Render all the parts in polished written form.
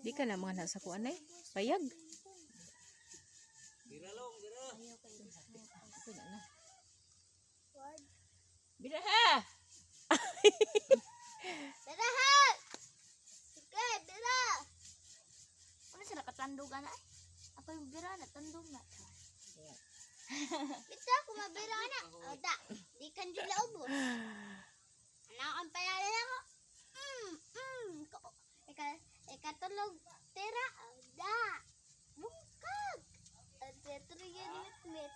Di ka na mga nasa kuan ay payag. Biralong, bira. Bira ha. Bira ha. Sige, bira. Ano sila katandugan ay? Ako yung bira na tandong na. Kita ako mabira na. O da, di kan jula ubos. Anak ang palalan ako. Ikatulog tira. O da. Bungkag. Tetro yun mit.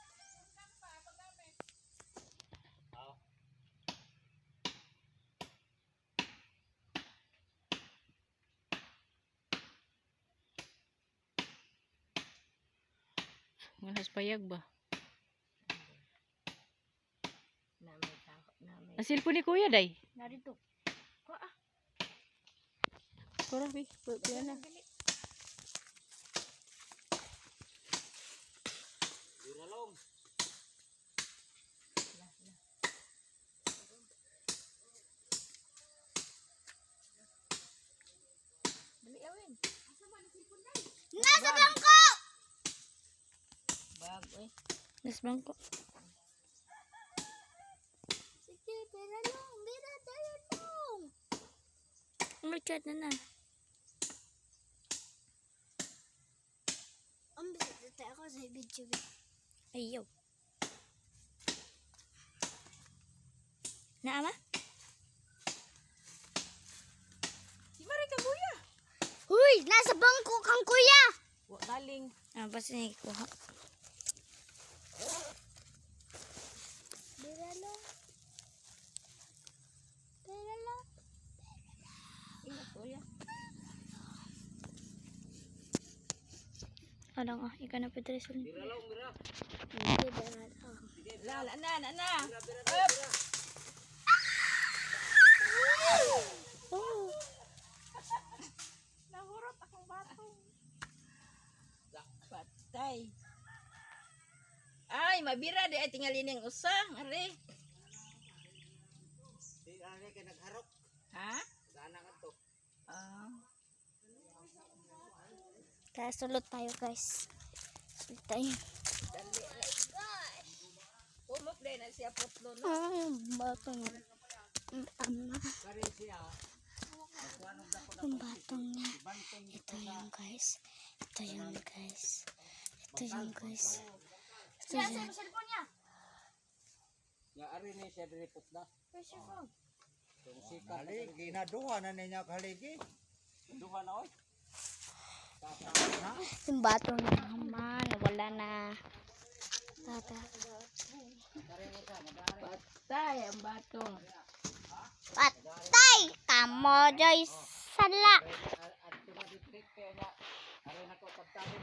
Manas payag ba? Asil po ni kuya day. Narito. Kurang bi, kuya na. Biralong. Dali awin. Nasa bangko! Bag eh. Nasa bangko. Sige, bira long. Bira tayo long. Mag-chat na. Ang bisita ako sa video. Ayaw. Naama? Di mari ka kuya. Huy! Nasa bangko kang kuya! Wa galing. Basta nikuha. Bira long. Bira long. Ingat kuya. Alang ikan na pwede rin. Biralong, bira. Hindi, bira lang. La na. Bira. Oh. Nahurot akong batong. Patay. Ay, mabira di ay tingali ning usang, are. Di ani kay nagharok. Ha? Sana ka to. Ah. Kaya sulot tayo guys. Sulot tayo. Umok din na siya putlo no. Yung batong niya. Ama. Kari siya. Yung batong niya. Ito yung guys. Ito yung guys. Ito yung guys. Ito yung. Ya ari ni siya diripot na. Kung sikat Haligi, ginaduha na niya haligi. duha na oy. Yung batong niya naman. Wala na. Tata. Patay ang batong. Patay! Kamo, Joy. Sala. Ari na ko pagtabi.